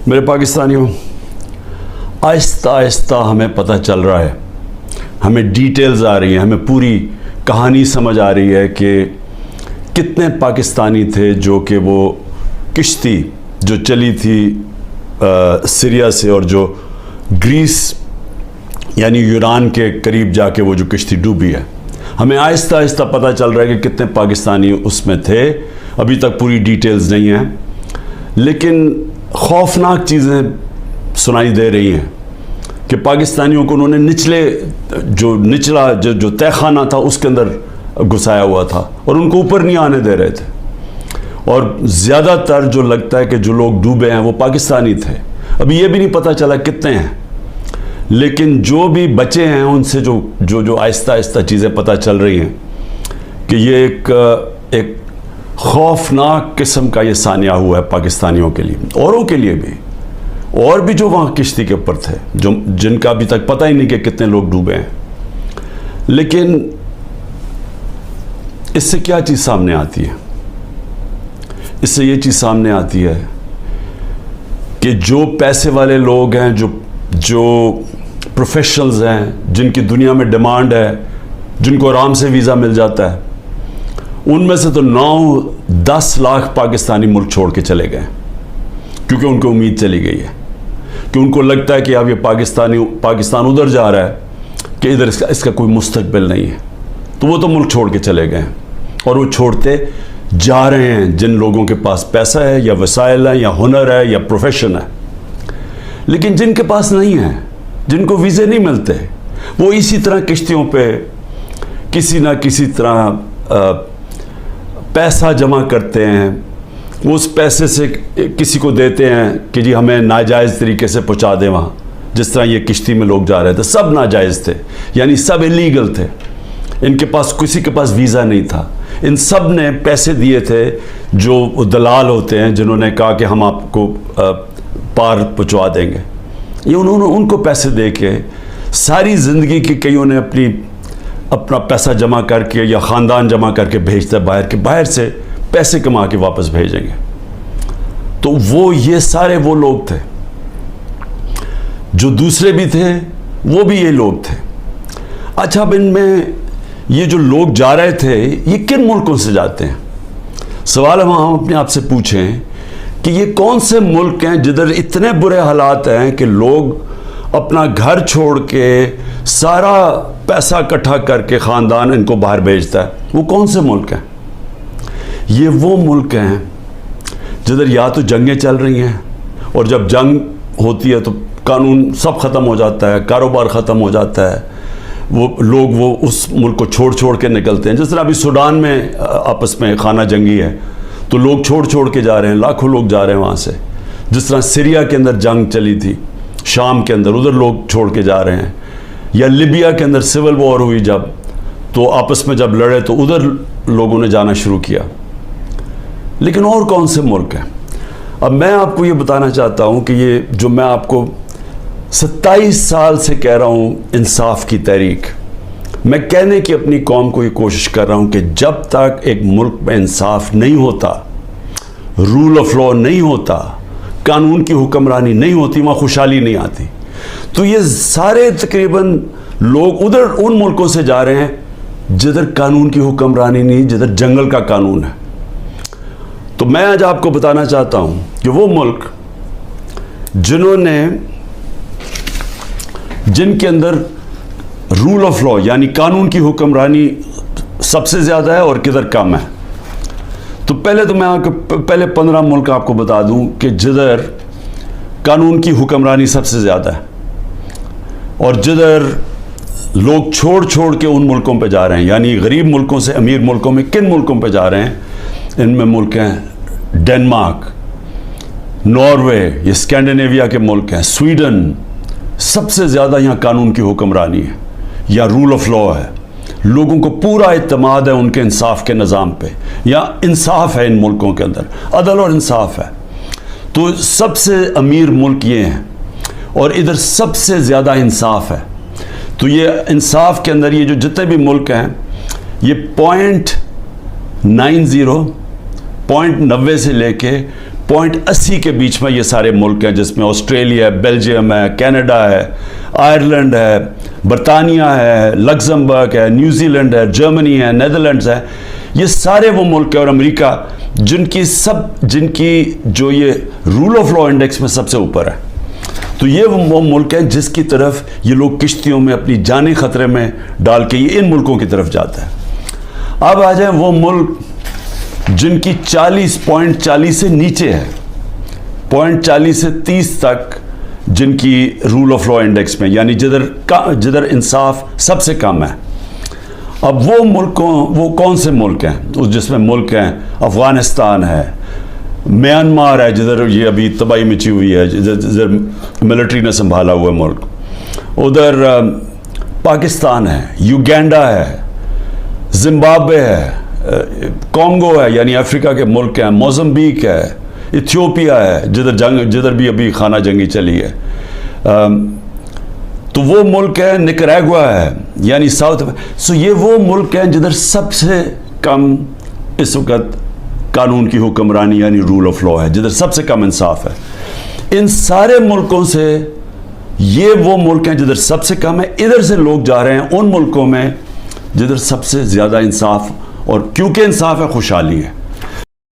میرے پاکستانیوں، آہستہ آہستہ ہمیں پتہ چل رہا ہے، ہمیں ڈیٹیلز آ رہی ہیں، ہمیں پوری کہانی سمجھ آ رہی ہے کہ کتنے پاکستانی تھے جو کہ وہ کشتی جو چلی تھی سیریا سے اور جو گریس یعنی یونان کے قریب جا کے وہ جو کشتی ڈوبی ہے، ہمیں آہستہ آہستہ پتہ چل رہا ہے کہ کتنے پاکستانی اس میں تھے۔ ابھی تک پوری ڈیٹیلز نہیں ہیں، لیکن خوفناک چیزیں سنائی دے رہی ہیں کہ پاکستانیوں کو انہوں نے نچلا جو تہہ خانہ تھا اس کے اندر گھسایا ہوا تھا اور ان کو اوپر نہیں آنے دے رہے تھے، اور زیادہ تر جو لگتا ہے کہ جو لوگ ڈوبے ہیں وہ پاکستانی تھے۔ ابھی یہ بھی نہیں پتہ چلا کتنے ہیں، لیکن جو بھی بچے ہیں ان سے جو آہستہ آہستہ چیزیں پتہ چل رہی ہیں کہ یہ ایک خوفناک قسم کا یہ سانحہ ہوا ہے پاکستانیوں کے لیے، اوروں کے لیے بھی، اور بھی جو وہاں کشتی کے اوپر تھے جن کا ابھی تک پتہ ہی نہیں کہ کتنے لوگ ڈوبے ہیں۔ لیکن اس سے کیا چیز سامنے آتی ہے؟ اس سے یہ چیز سامنے آتی ہے کہ جو پیسے والے لوگ ہیں، جو پروفیشنلز ہیں، جن کی دنیا میں ڈیمانڈ ہے، جن کو آرام سے ویزا مل جاتا ہے، ان میں سے تو 9-10 لاکھ پاکستانی ملک چھوڑ کے چلے گئے، کیونکہ ان کو امید چلی گئی ہے کہ ان کو لگتا ہے کہ اب یہ پاکستان ادھر جا رہا ہے کہ ادھر اس کا کوئی مستقبل نہیں ہے، تو وہ تو ملک چھوڑ کے چلے گئے ہیں، اور وہ چھوڑتے جا رہے ہیں جن لوگوں کے پاس پیسہ ہے یا وسائل ہے یا ہنر ہے یا پروفیشن ہے۔ لیکن جن کے پاس نہیں ہے، جن کو ویزے نہیں ملتے، وہ اسی طرح کشتیوں پہ کسی نہ کسی طرح پیسہ جمع کرتے ہیں، وہ اس پیسے سے کسی کو دیتے ہیں کہ جی ہمیں ناجائز طریقے سے پہنچا دیں وہاں۔ جس طرح یہ کشتی میں لوگ جا رہے تھے، سب ناجائز تھے، یعنی سب انلیگل تھے، ان کے پاس کسی کے پاس ویزا نہیں تھا، ان سب نے پیسے دیے تھے جو دلال ہوتے ہیں جنہوں نے کہا کہ ہم آپ کو پار پہنچوا دیں گے۔ یہ انہوں نے ان کو پیسے دے کے ساری زندگی کی کئیوں نے اپنا پیسہ جمع کر کے یا خاندان جمع کر کے بھیجتا ہے باہر سے پیسے کما کے واپس بھیجیں گے۔ تو یہ سارے وہ لوگ تھے، جو دوسرے بھی تھے وہ بھی یہ لوگ تھے۔ اچھا، اب ان میں یہ جو لوگ جا رہے تھے یہ کن ملکوں سے جاتے ہیں؟ سوال ہم اپنے آپ سے پوچھیں کہ یہ کون سے ملک ہیں جدھر اتنے برے حالات ہیں کہ لوگ اپنا گھر چھوڑ کے سارا پیسہ اکٹھا کر کے خاندان ان کو باہر بھیجتا ہے؟ وہ کون سے ملک ہیں؟ یہ وہ ملک ہیں جدھر یا تو جنگیں چل رہی ہیں، اور جب جنگ ہوتی ہے تو قانون سب ختم ہو جاتا ہے، کاروبار ختم ہو جاتا ہے، وہ اس ملک کو چھوڑ کے نکلتے ہیں۔ جس طرح ابھی سوڈان میں آپس میں خانہ جنگی ہے تو لوگ چھوڑ کے جا رہے ہیں، لاکھوں لوگ جا رہے ہیں وہاں سے۔ جس طرح سیریا کے اندر جنگ چلی تھی، شام کے اندر، ادھر لوگ چھوڑ کے جا رہے ہیں، یا لیبیا کے اندر سول وار ہوئی جب، تو آپس میں جب لڑے تو ادھر لوگوں نے جانا شروع کیا۔ لیکن اور کون سے ملک ہیں؟ اب میں آپ کو یہ بتانا چاہتا ہوں کہ یہ جو میں آپ کو 27 سال سے کہہ رہا ہوں، انصاف کی تحریک، میں کہنے کی اپنی قوم کو یہ کوشش کر رہا ہوں کہ جب تک ایک ملک میں انصاف نہیں ہوتا، رول آف لا نہیں ہوتا، قانون کی حکمرانی نہیں ہوتی، وہاں خوشحالی نہیں آتی۔ تو یہ سارے تقریباً لوگ ادھر ان ملکوں سے جا رہے ہیں جدھر قانون کی حکمرانی نہیں، جدھر جنگل کا قانون ہے۔ تو میں آج آپ کو بتانا چاہتا ہوں کہ وہ ملک جن کے اندر رول آف لا یعنی قانون کی حکمرانی سب سے زیادہ ہے اور کدھر کم ہے۔ تو پہلے تو میں آپ کو پہلے 15 ملک آپ کو بتا دوں کہ جدھر قانون کی حکمرانی سب سے زیادہ ہے، اور جدھر لوگ چھوڑ کے ان ملکوں پہ جا رہے ہیں، یعنی غریب ملکوں سے امیر ملکوں میں کن ملکوں پہ جا رہے ہیں؟ ان میں ملک ہیں ڈنمارک، ناروے، یہ اسکینڈینیویا کے ملک ہیں، سویڈن۔ سب سے زیادہ یہاں قانون کی حکمرانی ہے یا رول آف لا ہے، لوگوں کو پورا اعتماد ہے ان کے انصاف کے نظام پہ، یا انصاف ہے ان ملکوں کے اندر، عدل اور انصاف ہے۔ تو سب سے امیر ملک یہ ہیں، اور ادھر سب سے زیادہ انصاف ہے۔ تو یہ انصاف کے اندر یہ جو جتنے بھی ملک ہیں، یہ 0.90 سے لے کے 0.80 کے بیچ میں یہ سارے ملک ہیں، جس میں آسٹریلیا ہے، بیلجیم ہے، کینیڈا ہے، آئرلینڈ ہے، برطانیہ ہے، لگزمبرگ ہے، نیوزی لینڈ ہے، جرمنی ہے، نیدرلینڈز ہے. یہ سارے وہ ملک ہیں، اور امریکہ جن کی جو یہ رول آف لا انڈیکس میں سب سے اوپر ہے. تو یہ وہ ملک ہیں جس کی طرف یہ لوگ کشتیوں میں اپنی جانیں خطرے میں ڈال کے یہ ان ملکوں کی طرف جاتا ہے. اب آ جائیں وہ ملک جن کی 40.40 سے نیچے ہے، 0.40 سے 30 تک جن کی رول آف لا انڈیکس میں، یعنی جدھر انصاف سب سے کم ہے. اب وہ کون سے ملک ہیں؟ جس میں ملک ہیں افغانستان ہے، میانمار ہے جدھر یہ ابھی تباہی مچی ہوئی ہے، جدھر ملٹری نے سنبھالا ہوا ملک، ادھر پاکستان ہے، یوگینڈا ہے، زمبابوے ہے، کانگو ہے یعنی افریقہ کے ملک ہیں، موزمبیک ہے، ایتھیوپیا ہے جدھر بھی ابھی خانہ جنگی چلی ہے. تو وہ ملک ہے، نکراگوا ہے یعنی ساؤتھ. سو یہ وہ ملک ہیں جدھر سب سے کم اس وقت قانون کی حکمرانی یعنی رول آف لا ہے، جدھر سب سے کم انصاف ہے. ان سارے ملکوں سے یہ وہ ملک ہیں جدھر سب سے کم ہے. ادھر سے لوگ جا رہے ہیں ان ملکوں میں جدھر سب سے زیادہ انصاف، اور کیونکہ انصاف ہے خوشحالی ہے.